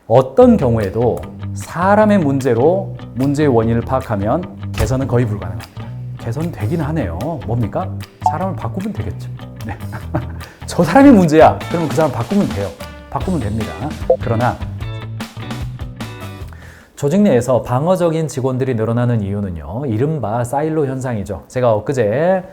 어떤 경우에도 사람의 문제로 문제의 원인을 파악하면 개선은 거의 불가능합니다. 개선되긴 하네요. 뭡니까? 사람을 바꾸면 되겠죠. 네. 저 사람이 문제야. 그러면 그 사람 바꾸면 돼요. 바꾸면 됩니다. 그러나 조직 내에서 방어적인 직원들이 늘어나는 이유는요, 이른바 사일로 현상이죠. 제가 엊그제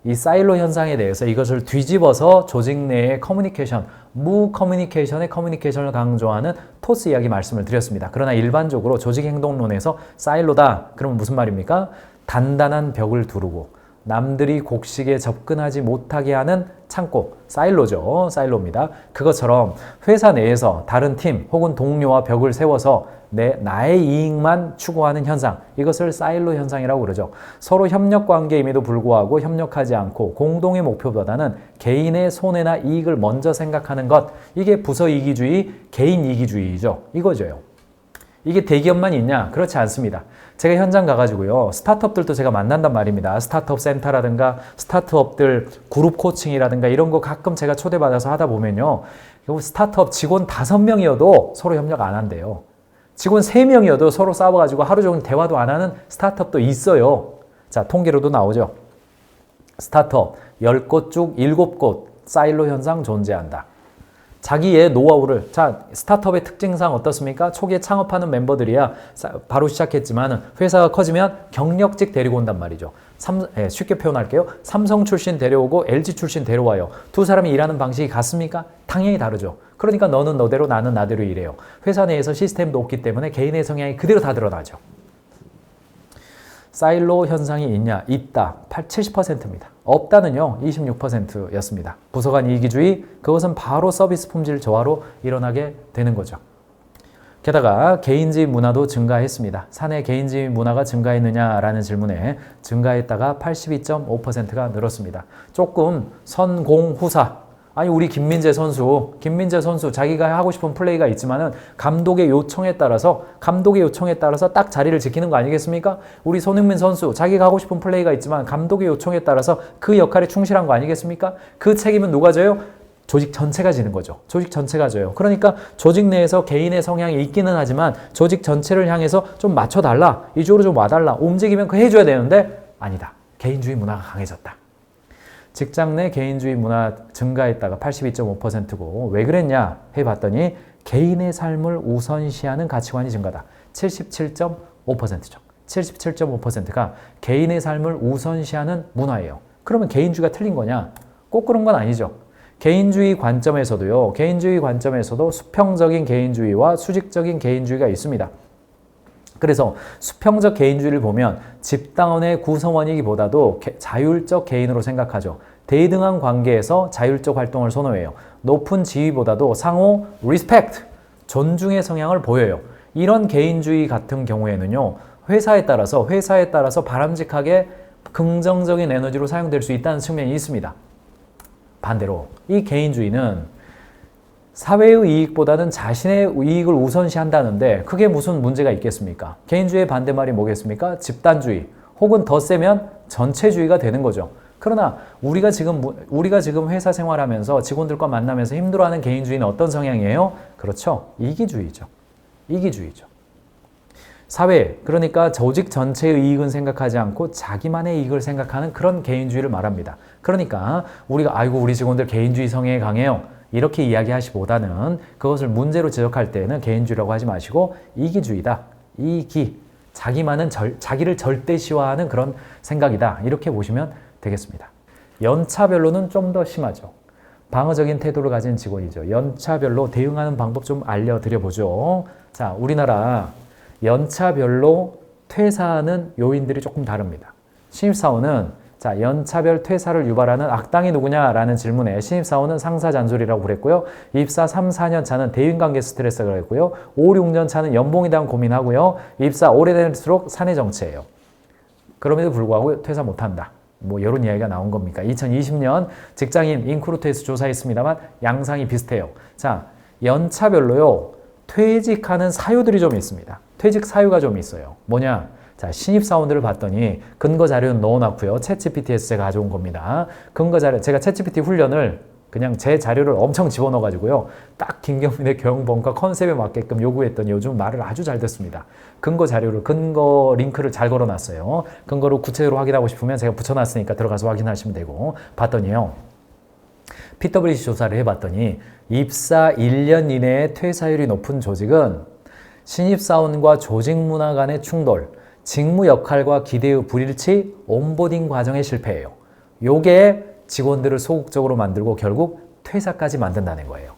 이 사일로 현상에 대해서 이것을 뒤집어서 조직 내의 커뮤니케이션, 무커뮤니케이션의 커뮤니케이션을 강조하는 토스 이야기 말씀을 드렸습니다. 그러나 일반적으로 조직 행동론에서 사일로다. 그러면 무슨 말입니까? 단단한 벽을 두르고 남들이 곡식에 접근하지 못하게 하는 창고, 사일로죠. 사일로입니다. 그것처럼 회사 내에서 다른 팀 혹은 동료와 벽을 세워서 나의 이익만 추구하는 현상, 이것을 사일로 현상이라고 그러죠. 서로 협력 관계임에도 불구하고 협력하지 않고 공동의 목표보다는 개인의 손해나 이익을 먼저 생각하는 것, 이게 부서 이기주의, 개인 이기주의죠. 이거죠. 이게 대기업만 있냐? 그렇지 않습니다. 제가 현장 가가지고요, 스타트업들도 제가 만난단 말입니다. 스타트업 센터라든가 스타트업들 그룹 코칭이라든가 이런 거 가끔 제가 초대받아서 하다 보면요, 스타트업 직원 5명이어도 서로 협력 안 한대요. 직원 3명이어도 서로 싸워가지고 하루 종일 대화도 안 하는 스타트업도 있어요. 자, 통계로도 나오죠. 스타트업 10곳 중 7곳 사일로 현상 존재한다. 자기의 노하우를, 자, 스타트업의 특징상 어떻습니까? 초기에 창업하는 멤버들이야 바로 시작했지만 회사가 커지면 경력직 데리고 온단 말이죠. 쉽게 표현할게요. 삼성 출신 데려오고 LG 출신 데려와요. 두 사람이 일하는 방식이 같습니까? 당연히 다르죠. 그러니까 너는 너대로 나는 나대로 일해요. 회사 내에서 시스템도 없기 때문에 개인의 성향이 그대로 다 드러나죠. 사일로 현상이 있냐? 있다. 70%입니다. 없다는요, 26%였습니다. 부서 간 이기주의, 그것은 바로 서비스 품질 저하로 일어나게 되는 거죠. 게다가 개인주의 문화도 증가했습니다. 사내 개인주의 문화가 증가했느냐라는 질문에 증가했다가 82.5%가 늘었습니다. 조금 선공후사, 아니 우리 김민재 선수 자기가 하고 싶은 플레이가 있지만은 감독의 요청에 따라서 딱 자리를 지키는 거 아니겠습니까? 우리 손흥민 선수 자기가 하고 싶은 플레이가 있지만 감독의 요청에 따라서 그 역할에 충실한 거 아니겠습니까? 그 책임은 누가 져요? 조직 전체가 지는 거죠. 조직 전체가 져요. 그러니까 조직 내에서 개인의 성향이 있기는 하지만 조직 전체를 향해서 좀 맞춰달라, 이쪽으로 좀 와달라, 움직이면 그 해줘야 되는데 아니다. 개인주의 문화가 강해졌다. 직장 내 개인주의 문화 증가했다가 82.5%고 왜 그랬냐 해봤더니 개인의 삶을 우선시하는 가치관이 증가다. 77.5%죠. 77.5%가 개인의 삶을 우선시하는 문화예요. 그러면 개인주의가 틀린 거냐? 꼭 그런 건 아니죠. 개인주의 관점에서도 수평적인 개인주의와 수직적인 개인주의가 있습니다. 그래서 수평적 개인주의를 보면 집단원의 구성원이기보다도 자율적 개인으로 생각하죠. 대등한 관계에서 자율적 활동을 선호해요. 높은 지위보다도 상호 리스펙트, 존중의 성향을 보여요. 이런 개인주의 같은 경우에는요, 회사에 따라서 바람직하게 긍정적인 에너지로 사용될 수 있다는 측면이 있습니다. 반대로 이 개인주의는 사회의 이익보다는 자신의 이익을 우선시한다는데 그게 무슨 문제가 있겠습니까? 개인주의의 반대말이 뭐겠습니까? 집단주의 혹은 더 세면 전체주의가 되는 거죠. 그러나 우리가 지금 회사 생활하면서 직원들과 만나면서 힘들어하는 개인주의는 어떤 성향이에요? 그렇죠. 이기주의죠. 사회, 그러니까 조직 전체의 이익은 생각하지 않고 자기만의 이익을 생각하는 그런 개인주의를 말합니다. 그러니까 우리 직원들 개인주의 성향이 강해요, 이렇게 이야기하시보다는 그것을 문제로 지적할 때는 개인주의라고 하지 마시고 이기주의다. 자기를 절대시화하는 그런 생각이다. 이렇게 보시면 되겠습니다. 연차별로는 좀 더 심하죠. 방어적인 태도를 가진 직원이죠. 연차별로 대응하는 방법 좀 알려드려보죠. 자, 우리나라 연차별로 퇴사하는 요인들이 조금 다릅니다. 신입사원은 연차별 퇴사를 유발하는 악당이 누구냐라는 질문에 신입사원은 상사 잔소리라고 그랬고요. 입사 3, 4년 차는 대인관계 스트레스가 그랬고요. 5, 6년 차는 연봉에 대한 고민하고요. 입사 오래될수록 사내 정체예요. 그럼에도 불구하고 퇴사 못한다. 이런 이야기가 나온 겁니까? 2020년 직장인 인크루트에서 조사했습니다만 양상이 비슷해요. 자, 연차별로요, 퇴직하는 사유들이 좀 있습니다. 퇴직 사유가 좀 있어요. 뭐냐? 자, 신입사원들을 봤더니 근거 자료는 넣어놨고요. 챗GPT에서 제가 가져온 겁니다. 근거 자료, 제가 챗GPT 훈련을 그냥 제 자료를 엄청 집어넣어가지고요. 딱 김경민의 교양본과 컨셉에 맞게끔 요구했더니 요즘 말을 아주 잘 듣습니다. 근거 링크를 잘 걸어놨어요. 근거로 구체적으로 확인하고 싶으면 제가 붙여놨으니까 들어가서 확인하시면 되고 봤더니요. PwC 조사를 해봤더니 입사 1년 이내에 퇴사율이 높은 조직은 신입사원과 조직 문화 간의 충돌, 직무 역할과 기대의 불일치, 온보딩 과정의 실패예요. 요게 직원들을 소극적으로 만들고 결국 퇴사까지 만든다는 거예요.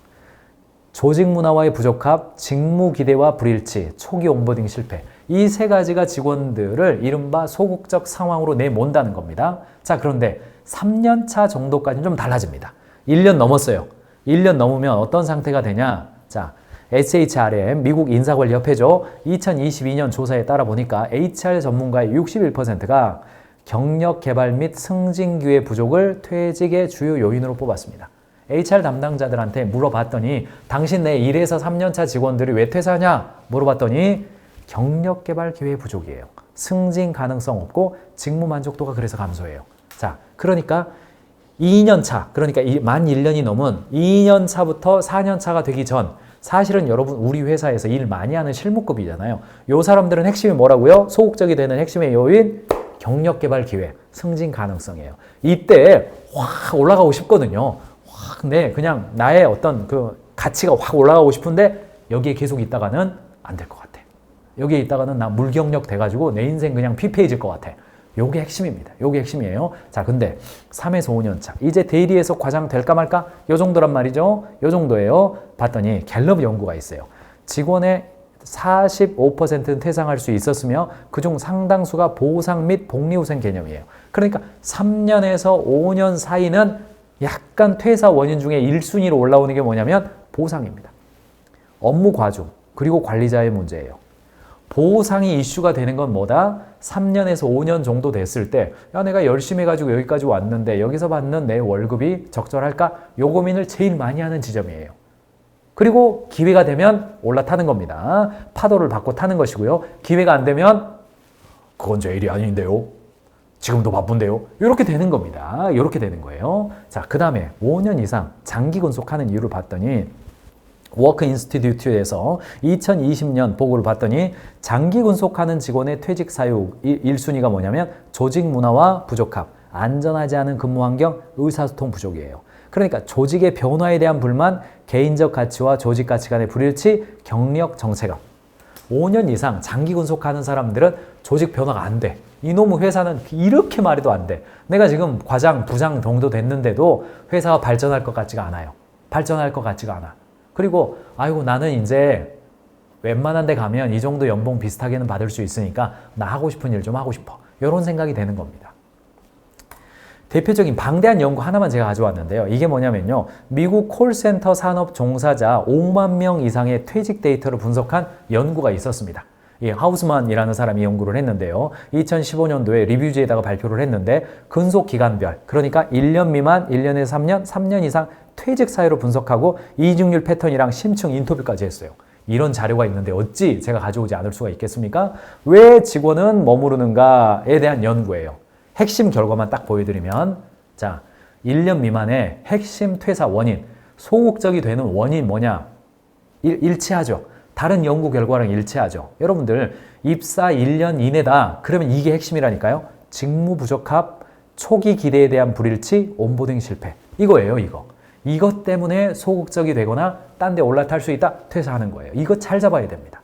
조직 문화와의 부적합, 직무 기대와 불일치, 초기 온보딩 실패. 이 세 가지가 직원들을 이른바 소극적 상황으로 내몬다는 겁니다. 자, 그런데 3년 차 정도까지는 좀 달라집니다. 1년 넘었어요. 1년 넘으면 어떤 상태가 되냐? 자, SHRM, 미국 인사관리협회죠. 2022년 조사에 따라 보니까 HR 전문가의 61%가 경력 개발 및 승진 기회 부족을 퇴직의 주요 요인으로 뽑았습니다. HR 담당자들한테 물어봤더니 당신 내 1에서 3년차 직원들이 왜 퇴사하냐? 물어봤더니 경력 개발 기회 부족이에요. 승진 가능성 없고 직무 만족도가 그래서 감소해요. 자, 그러니까 2년차, 그러니까 만 1년이 넘은 2년차부터 4년차가 되기 전 사실은 여러분 우리 회사에서 일 많이 하는 실무급이잖아요. 요 사람들은 핵심이 뭐라고요? 소극적이 되는 핵심의 요인 경력 개발 기회, 승진 가능성이에요. 이때 확 올라가고 싶거든요. 근데 그냥 나의 어떤 그 가치가 확 올라가고 싶은데 여기에 계속 있다가는 안 될 것 같아. 여기에 있다가는 나 물경력 돼가지고 내 인생 그냥 피폐해질 것 같아. 요게 핵심입니다. 요게 핵심이에요. 자, 근데 3에서 5년 차. 이제 대리에서 과장 될까 말까? 요 정도란 말이죠. 요 정도예요. 봤더니 갤럽 연구가 있어요. 직원의 45%는 퇴상할 수 있었으며 그중 상당수가 보상 및 복리후생 개념이에요. 그러니까 3년에서 5년 사이는 약간 퇴사 원인 중에 1순위로 올라오는 게 뭐냐면 보상입니다. 업무 과중 그리고 관리자의 문제예요. 보상이 이슈가 되는 건 뭐다? 3년에서 5년 정도 됐을 때 야, 내가 열심히 해가지고 여기까지 왔는데 여기서 받는 내 월급이 적절할까? 요 고민을 제일 많이 하는 지점이에요. 그리고 기회가 되면 올라타는 겁니다. 파도를 받고 타는 것이고요. 기회가 안 되면 그건 제 일이 아닌데요. 지금도 바쁜데요. 이렇게 되는 겁니다. 이렇게 되는 거예요. 자, 그 다음에 5년 이상 장기 근속하는 이유를 봤더니 워크 인스티튜트에서 2020년 보고를 봤더니 장기 근속하는 직원의 퇴직 사유 1순위가 뭐냐면 조직 문화와 부적합, 안전하지 않은 근무 환경, 의사소통 부족이에요. 그러니까 조직의 변화에 대한 불만, 개인적 가치와 조직 가치 간의 불일치, 경력 정체감. 5년 이상 장기 근속하는 사람들은 조직 변화가 안 돼. 이놈의 회사는 이렇게 말해도 안 돼. 내가 지금 과장, 부장 정도 됐는데도 회사가 발전할 것 같지가 않아요. 발전할 것 같지가 않아. 그리고 아이고 나는 이제 웬만한 데 가면 이 정도 연봉 비슷하게는 받을 수 있으니까 나 하고 싶은 일 좀 하고 싶어. 이런 생각이 되는 겁니다. 대표적인 방대한 연구 하나만 제가 가져왔는데요. 이게 뭐냐면요. 미국 콜센터 산업 종사자 5만 명 이상의 퇴직 데이터를 분석한 연구가 있었습니다. 이 하우스만이라는 사람이 연구를 했는데요. 2015년도에 리뷰지에다가 발표를 했는데 근속 기간별, 그러니까 1년 미만, 1년에서 3년, 3년 이상 퇴직 사유를 분석하고 이직률 패턴이랑 심층 인터뷰까지 했어요. 이런 자료가 있는데 어찌 제가 가져오지 않을 수가 있겠습니까? 왜 직원은 머무르는가에 대한 연구예요. 핵심 결과만 딱 보여드리면 자, 1년 미만의 핵심 퇴사 원인, 소극적이 되는 원인 뭐냐? 일치하죠. 다른 연구 결과랑 일치하죠. 여러분들 입사 1년 이내다. 그러면 이게 핵심이라니까요. 직무 부적합, 초기 기대에 대한 불일치, 온보딩 실패. 이거예요, 이거. 이것 때문에 소극적이 되거나 딴 데 올라탈 수 있다. 퇴사하는 거예요. 이거 잘 잡아야 됩니다.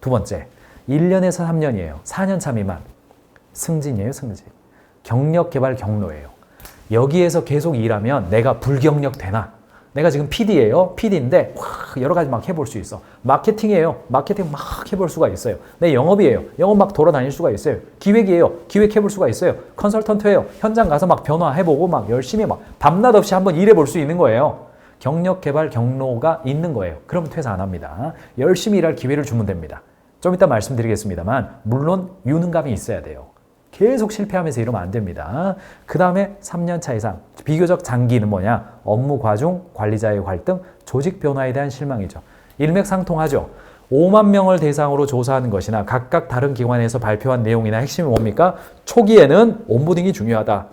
두 번째, 1년에서 3년이에요. 4년 차 미만. 승진이에요, 승진. 경력 개발 경로예요. 여기에서 계속 일하면 내가 불경력 되나? 내가 지금 PD예요. PD인데 여러 가지 막 해볼 수 있어. 마케팅이에요. 마케팅 막 해볼 수가 있어요. 내 영업이에요. 영업 막 돌아다닐 수가 있어요. 기획이에요. 기획해볼 수가 있어요. 컨설턴트예요. 현장 가서 막 변화해보고 막 열심히 막 밤낮 없이 한번 일해볼 수 있는 거예요. 경력 개발 경로가 있는 거예요. 그럼 퇴사 안 합니다. 열심히 일할 기회를 주면 됩니다. 좀 이따 말씀드리겠습니다만 물론 유능감이 있어야 돼요. 계속 실패하면서 이러면 안 됩니다. 그 다음에 3년 차 이상 비교적 장기는 뭐냐? 업무 과중, 관리자의 갈등, 조직 변화에 대한 실망이죠. 일맥상통하죠. 5만 명을 대상으로 조사하는 것이나 각각 다른 기관에서 발표한 내용이나 핵심이 뭡니까? 초기에는 온보딩이 중요하다.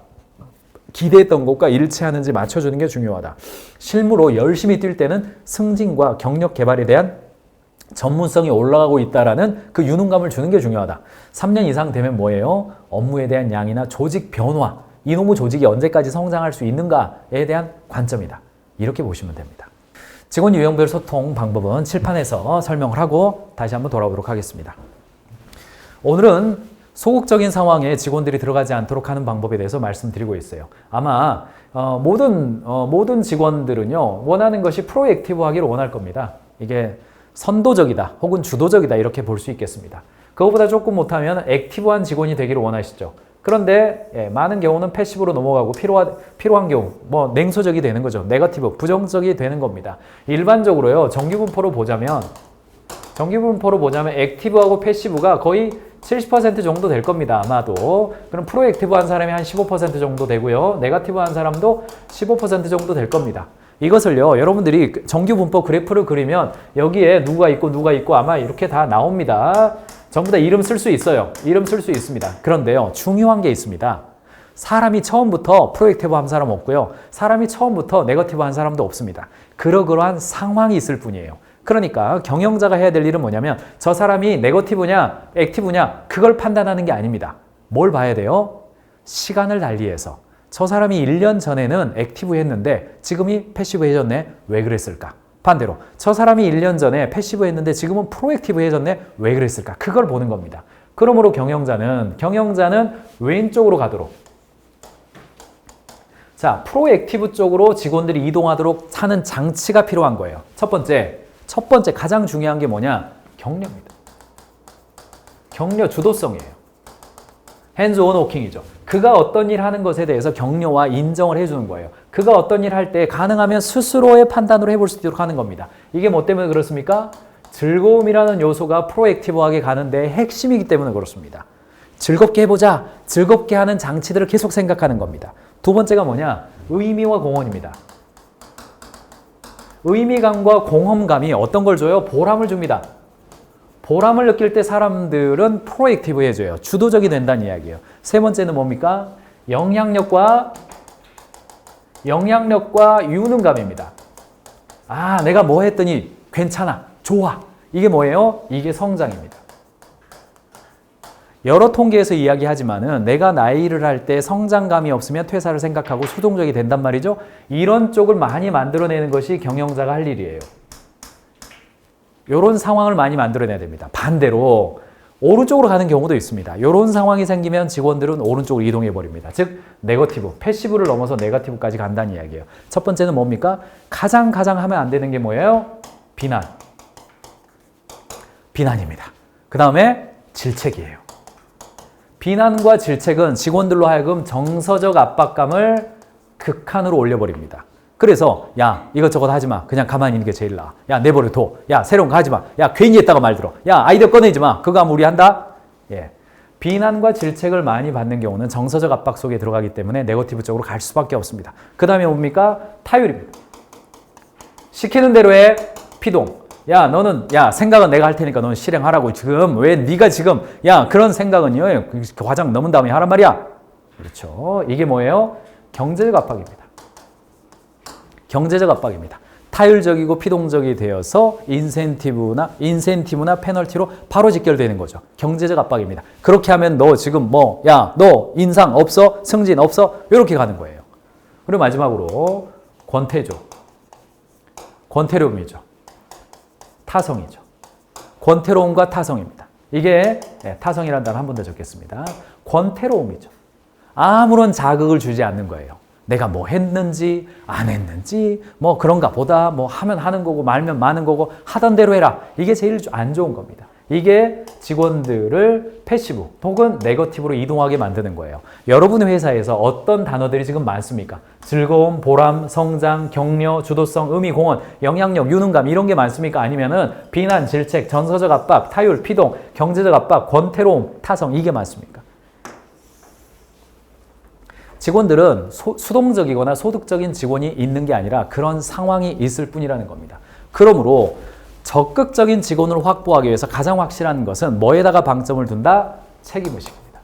기대했던 것과 일치하는지 맞춰주는 게 중요하다. 실무로 열심히 뛸 때는 승진과 경력 개발에 대한 전문성이 올라가고 있다라는 그 유능감을 주는 게 중요하다. 3년 이상 되면 뭐예요? 업무에 대한 양이나 조직 변화, 이놈의 조직이 언제까지 성장할 수 있는가에 대한 관점이다. 이렇게 보시면 됩니다. 직원 유형별 소통 방법은 칠판에서 설명을 하고 다시 한번 돌아오도록 하겠습니다. 오늘은 소극적인 상황에 직원들이 들어가지 않도록 하는 방법에 대해서 말씀드리고 있어요. 아마 모든 직원들은요, 원하는 것이 프로액티브하기를 원할 겁니다. 이게 선도적이다 혹은 주도적이다 이렇게 볼 수 있겠습니다. 그거보다 조금 못하면 액티브한 직원이 되기를 원하시죠. 그런데 많은 경우는 패시브로 넘어가고 필요한 경우 냉소적이 되는 거죠. 네거티브, 부정적이 되는 겁니다. 일반적으로요, 정규분포로 보자면 액티브하고 패시브가 거의 70% 정도 될 겁니다. 아마도. 그럼 프로액티브한 사람이 한 15% 정도 되고요. 네거티브한 사람도 15% 정도 될 겁니다. 이것을요, 여러분들이 정규분포 그래프를 그리면 여기에 누가 있고 아마 이렇게 다 나옵니다. 전부 다 이름 쓸 수 있어요. 이름 쓸 수 있습니다. 그런데요, 중요한 게 있습니다. 사람이 처음부터 프로액티브한 사람 없고요. 사람이 처음부터 네거티브한 사람도 없습니다. 그러한 상황이 있을 뿐이에요. 그러니까 경영자가 해야 될 일은 뭐냐면 저 사람이 네거티브냐 액티브냐 그걸 판단하는 게 아닙니다. 뭘 봐야 돼요? 시간을 달리해서 저 사람이 1년 전에는 액티브했는데 지금이 패시브해졌네. 왜 그랬을까? 반대로 저 사람이 1년 전에 패시브했는데 지금은 프로액티브해졌네. 왜 그랬을까? 그걸 보는 겁니다. 그러므로 경영자는 왼쪽으로 가도록, 자, 프로액티브 쪽으로 직원들이 이동하도록 하는 장치가 필요한 거예요. 첫 번째 가장 중요한 게 뭐냐? 격려입니다. 격려 주도성이에요. 핸즈 온 워킹이죠. 그가 어떤 일 하는 것에 대해서 격려와 인정을 해주는 거예요. 그가 어떤 일 할 때 가능하면 스스로의 판단으로 해볼 수 있도록 하는 겁니다. 이게 뭐 때문에 그렇습니까? 즐거움이라는 요소가 프로액티브하게 가는데 핵심이기 때문에 그렇습니다. 즐겁게 해보자. 즐겁게 하는 장치들을 계속 생각하는 겁니다. 두 번째가 뭐냐? 의미와 공헌입니다. 의미감과 공헌감이 어떤 걸 줘요? 보람을 줍니다. 보람을 느낄 때 사람들은 프로액티브해져요. 주도적이 된다는 이야기예요. 세 번째는 뭡니까? 영향력과 유능감입니다. 아, 내가 뭐 했더니 괜찮아, 좋아. 이게 뭐예요? 이게 성장입니다. 여러 통계에서 이야기하지만은 내가 나이를 할 때 성장감이 없으면 퇴사를 생각하고 수동적이 된단 말이죠. 이런 쪽을 많이 만들어내는 것이 경영자가 할 일이에요. 이런 상황을 많이 만들어내야 됩니다. 반대로 오른쪽으로 가는 경우도 있습니다. 이런 상황이 생기면 직원들은 오른쪽으로 이동해 버립니다. 즉 네거티브, 패시브를 넘어서 네거티브까지 간다는 이야기예요. 첫 번째는 뭡니까? 가장 하면 안 되는 게 뭐예요? 비난입니다. 그 다음에 질책이에요. 비난과 질책은 직원들로 하여금 정서적 압박감을 극한으로 올려버립니다. 그래서 야, 이것저것 하지 마. 그냥 가만히 있는 게 제일 나아. 야, 내버려 둬. 야, 새로운 거 하지 마. 야, 괜히 했다가 말 들어. 야, 아이디어 꺼내지 마. 그거 하면 우리 한다? 예. 비난과 질책을 많이 받는 경우는 정서적 압박 속에 들어가기 때문에 네거티브 쪽으로 갈 수밖에 없습니다. 그 다음에 뭡니까? 타율입니다. 시키는 대로 해. 피동. 야, 너는, 야, 생각은 내가 할 테니까 너는 실행하라고. 지금, 왜 네가 지금, 야, 그런 생각은요, 과장 넘은 다음에 하란 말이야. 그렇죠. 이게 뭐예요? 경제적 압박입니다. 경제적 압박입니다. 타율적이고 피동적이 되어서 인센티브나 페널티로 바로 직결되는 거죠. 경제적 압박입니다. 그렇게 하면 너 지금 뭐, 야, 너 인상 없어? 승진 없어? 이렇게 가는 거예요. 그리고 마지막으로 권태죠. 권태로움이죠. 타성이죠. 권태로움과 타성입니다. 이게 타성이라는 단어 한 번 더 적겠습니다. 권태로움이죠. 아무런 자극을 주지 않는 거예요. 내가 뭐 했는지 안 했는지 뭐 그런가 보다, 뭐 하면 하는 거고 말면 마는 거고 하던 대로 해라. 이게 제일 안 좋은 겁니다. 이게 직원들을 패시브 혹은 네거티브로 이동하게 만드는 거예요. 여러분의 회사에서 어떤 단어들이 지금 많습니까? 즐거움, 보람, 성장, 격려, 주도성, 의미, 공헌, 영향력, 유능감 이런 게 많습니까? 아니면은 비난, 질책, 정서적 압박, 타율, 피동, 경제적 압박, 권태로움, 타성 이게 많습니까? 직원들은 수동적이거나 소극적인 직원이 있는 게 아니라 그런 상황이 있을 뿐이라는 겁니다. 그러므로 적극적인 직원을 확보하기 위해서 가장 확실한 것은 뭐에다가 방점을 둔다? 책임의식입니다.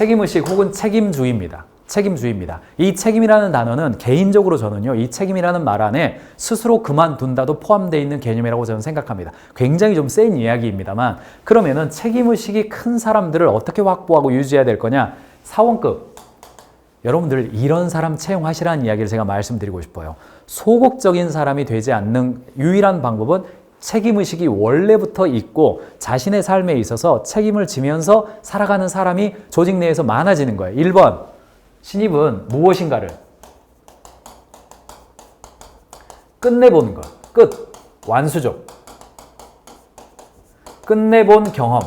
책임의식 혹은 책임주의입니다. 책임주의입니다. 이 책임이라는 단어는 개인적으로 저는요, 이 책임이라는 말 안에 스스로 그만둔다도 포함되어 있는 개념이라고 저는 생각합니다. 굉장히 좀 센 이야기입니다만, 그러면은 책임의식이 큰 사람들을 어떻게 확보하고 유지해야 될 거냐? 사원급. 여러분들 이런 사람 채용하시라는 이야기를 제가 말씀드리고 싶어요. 소극적인 사람이 되지 않는 유일한 방법은 책임의식이 원래부터 있고 자신의 삶에 있어서 책임을 지면서 살아가는 사람이 조직 내에서 많아지는 거예요. 1번, 신입은 무엇인가를 끝내보는 것. 끝. 완수죠. 끝내본 경험.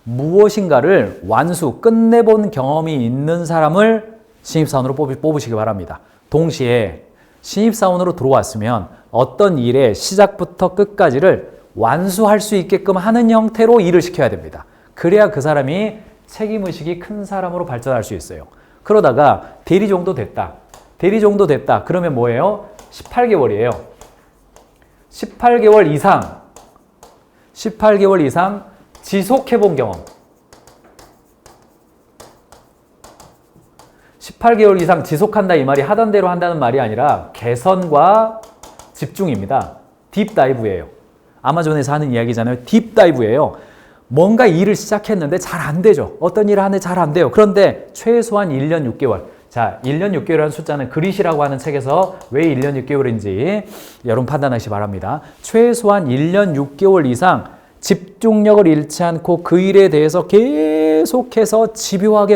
무엇인가를 완수, 끝내본 경험이 있는 사람을 신입사원으로 뽑으시기 바랍니다. 동시에 신입사원으로 들어왔으면 어떤 일의 시작부터 끝까지를 완수할 수 있게끔 하는 형태로 일을 시켜야 됩니다. 그래야 그 사람이 책임의식이 큰 사람으로 발전할 수 있어요. 그러다가 대리 정도 됐다. 대리 정도 됐다. 그러면 뭐예요? 18개월이에요. 18개월 이상 지속해본 경험. 18개월 이상 지속한다 이 말이 하던 대로 한다는 말이 아니라 개선과 집중입니다. 딥다이브예요. 아마존에서 하는 이야기잖아요. 딥다이브예요. 뭔가 일을 시작했는데 잘 안 되죠. 어떤 일을 하는데 잘 안 돼요. 그런데 최소한 1년 6개월. 자, 1년 6개월이라는 숫자는 그릿이라고 하는 책에서 왜 1년 6개월인지 여러분 판단하시기 바랍니다. 최소한 1년 6개월 이상 집중력을 잃지 않고 그 일에 대해서 계속해서 집요하게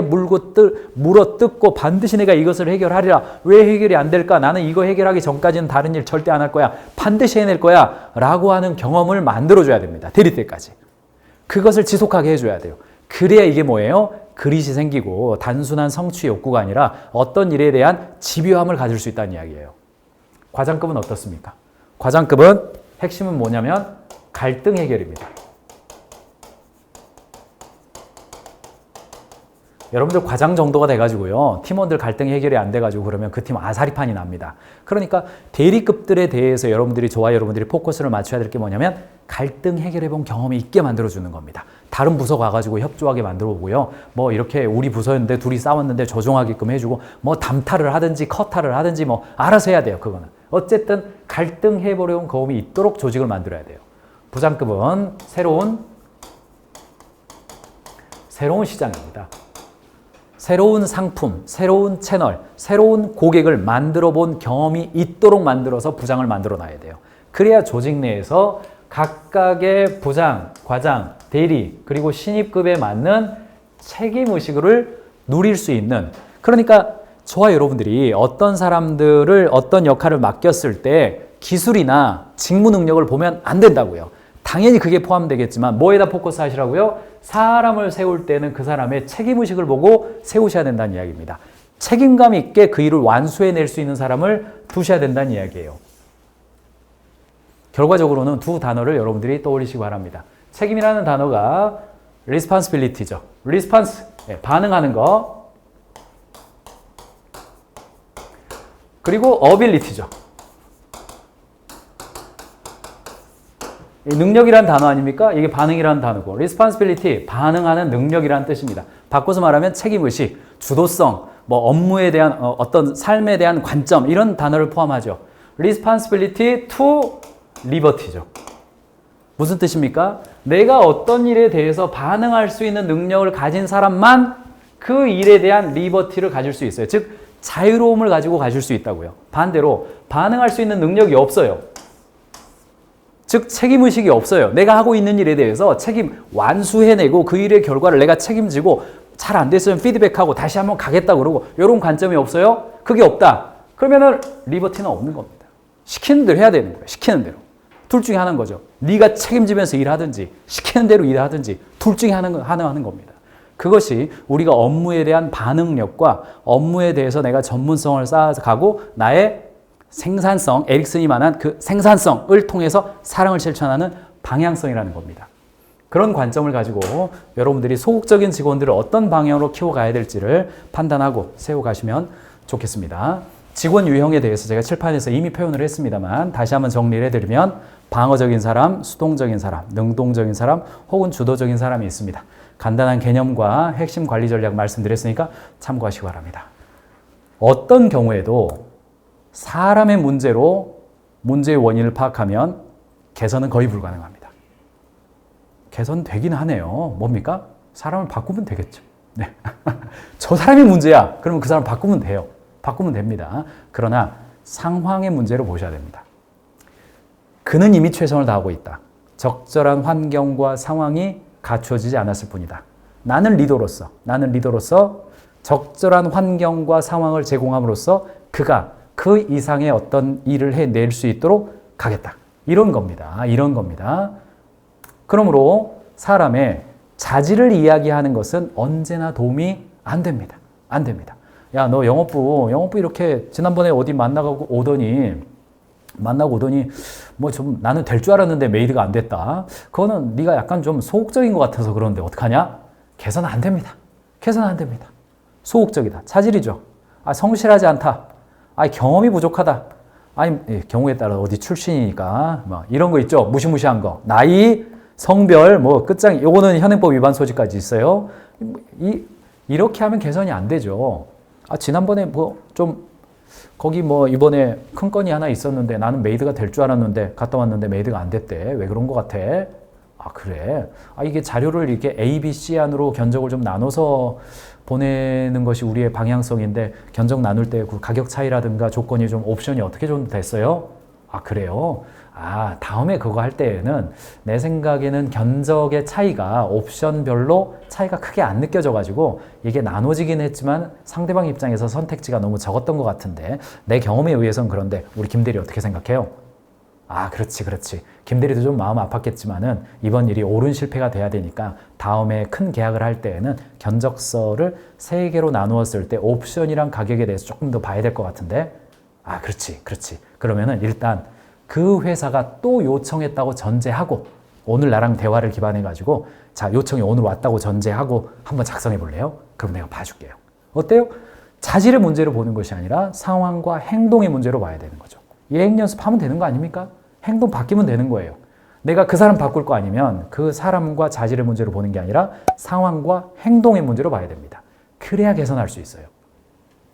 물어뜯고 반드시 내가 이것을 해결하리라. 왜 해결이 안 될까? 나는 이거 해결하기 전까지는 다른 일 절대 안 할 거야. 반드시 해낼 거야. 라고 하는 경험을 만들어줘야 됩니다. 대리 때까지. 그것을 지속하게 해줘야 돼요. 그래야 이게 뭐예요? 그릿이 생기고 단순한 성취 욕구가 아니라 어떤 일에 대한 집요함을 가질 수 있다는 이야기예요. 과장급은 어떻습니까? 과장급은 핵심은 뭐냐면 갈등 해결입니다. 여러분들 과장 정도가 돼가지고요. 팀원들 갈등 해결이 안 돼가지고 그러면 그 팀 아사리판이 납니다. 그러니까 대리급들에 대해서 저와 여러분들이 포커스를 맞춰야 될 게 뭐냐면 갈등 해결해본 경험이 있게 만들어주는 겁니다. 다른 부서 가가지고 협조하게 만들어보고요. 뭐 이렇게 우리 부서였는데 둘이 싸웠는데 조정하게끔 해주고 뭐 담탈을 하든지 커탈을 하든지 뭐 알아서 해야 돼요. 그거는. 어쨌든 갈등 해보려는 경험이 있도록 조직을 만들어야 돼요. 부장급은 새로운 시장입니다. 새로운 상품, 새로운 채널, 새로운 고객을 만들어 본 경험이 있도록 만들어서 부장을 만들어 놔야 돼요. 그래야 조직 내에서 각각의 부장, 과장, 대리, 그리고 신입급에 맞는 책임의식을 누릴 수 있는, 그러니까 저와 여러분들이 어떤 사람들을 어떤 역할을 맡겼을 때 기술이나 직무 능력을 보면 안 된다고요. 당연히 그게 포함되겠지만 뭐에다 포커스 하시라고요? 사람을 세울 때는 그 사람의 책임의식을 보고 세우셔야 된다는 이야기입니다. 책임감 있게 그 일을 완수해낼 수 있는 사람을 두셔야 된다는 이야기예요. 결과적으로는 두 단어를 여러분들이 떠올리시기 바랍니다. 책임이라는 단어가 responsibility죠. response, 반응하는 거. 그리고 ability죠. 능력이란 단어 아닙니까? 이게 반응이라는 단어고, responsibility, 반응하는 능력이라는 뜻입니다. 바꿔서 말하면 책임의식, 주도성, 뭐 업무에 대한 어떤 삶에 대한 관점, 이런 단어를 포함하죠. responsibility to liberty죠. 무슨 뜻입니까? 내가 어떤 일에 대해서 반응할 수 있는 능력을 가진 사람만 그 일에 대한 리버티를 가질 수 있어요. 즉 자유로움을 가지고 가질 수 있다고요. 반대로 반응할 수 있는 능력이 없어요. 즉 책임의식이 없어요. 내가 하고 있는 일에 대해서 책임 완수해내고 그 일의 결과를 내가 책임지고 잘 안 됐으면 피드백하고 다시 한번 가겠다 그러고 이런 관점이 없어요. 그게 없다. 그러면은 리버티는 없는 겁니다. 시키는 대로 해야 되는 거예요. 시키는 대로. 둘 중에 하나인 거죠. 네가 책임지면서 일하든지 시키는 대로 일하든지 둘 중에 하나 하는 겁니다. 그것이 우리가 업무에 대한 반응력과 업무에 대해서 내가 전문성을 쌓아가고 나의 생산성, 에릭슨이 말한 그 생산성을 통해서 사랑을 실천하는 방향성이라는 겁니다. 그런 관점을 가지고 여러분들이 소극적인 직원들을 어떤 방향으로 키워가야 될지를 판단하고 세워가시면 좋겠습니다. 직원 유형에 대해서 제가 칠판에서 이미 표현을 했습니다만 다시 한번 정리를 해드리면 방어적인 사람, 수동적인 사람, 능동적인 사람, 혹은 주도적인 사람이 있습니다. 간단한 개념과 핵심 관리 전략 말씀드렸으니까 참고하시기 바랍니다. 어떤 경우에도 사람의 문제로 문제의 원인을 파악하면 개선은 거의 불가능합니다. 개선되긴 하네요. 뭡니까? 사람을 바꾸면 되겠죠. 네. 저 사람이 문제야. 그러면 그 사람 바꾸면 돼요. 바꾸면 됩니다. 그러나 상황의 문제로 보셔야 됩니다. 그는 이미 최선을 다하고 있다. 적절한 환경과 상황이 갖추어지지 않았을 뿐이다. 나는 리더로서 적절한 환경과 상황을 제공함으로써 그가 그 이상의 어떤 일을 해낼 수 있도록 가겠다. 이런 겁니다. 이런 겁니다. 그러므로 사람의 자질을 이야기하는 것은 언제나 도움이 안 됩니다. 안 됩니다. 야, 너 영업부 이렇게 지난번에 어디 만나고 오더니 뭐 좀 나는 될 줄 알았는데 메이드가 안 됐다. 그거는 네가 약간 좀 소극적인 것 같아서 그러는데 어떡하냐? 개선 안 됩니다. 개선 안 됩니다. 소극적이다. 차질이죠. 성실하지 않다. 경험이 부족하다. 경우에 따라 어디 출신이니까 뭐 이런 거 있죠. 무시무시한 거. 나이, 성별, 뭐 끝장. 요거는 현행법 위반 소지까지 있어요. 이렇게 하면 개선이 안 되죠. 지난번에 뭐 좀 거기 뭐 이번에 큰 건이 하나 있었는데 나는 메이드가 될 줄 알았는데 갔다 왔는데 메이드가 안 됐대. 왜 그런 거 같아? 그래. 이게 자료를 이렇게 A, B, C 안으로 견적을 좀 나눠서 보내는 것이 우리의 방향성인데 견적 나눌 때 그 가격 차이라든가 조건이 좀 옵션이 어떻게 좀 됐어요? 그래요? 다음에 그거 할 때에는 내 생각에는 견적의 차이가 옵션별로 차이가 크게 안 느껴져가지고 이게 나눠지긴 했지만 상대방 입장에서 선택지가 너무 적었던 것 같은데 내 경험에 의해서는 그런데 우리 김대리 어떻게 생각해요? 그렇지. 김대리도 좀 마음 아팠겠지만은 이번 일이 옳은 실패가 돼야 되니까 다음에 큰 계약을 할 때에는 견적서를 3개로 나누었을 때 옵션이랑 가격에 대해서 조금 더 봐야 될 것 같은데 그렇지. 그러면은 일단 그 회사가 또 요청했다고 전제하고 오늘 나랑 대화를 기반해가지고 요청이 오늘 왔다고 전제하고 한번 작성해 볼래요? 그럼 내가 봐줄게요. 어때요? 자질의 문제로 보는 것이 아니라 상황과 행동의 문제로 봐야 되는 거죠. 예행 연습하면 되는 거 아닙니까? 행동 바뀌면 되는 거예요. 내가 그 사람 바꿀 거 아니면 그 사람과 자질의 문제로 보는 게 아니라 상황과 행동의 문제로 봐야 됩니다. 그래야 개선할 수 있어요.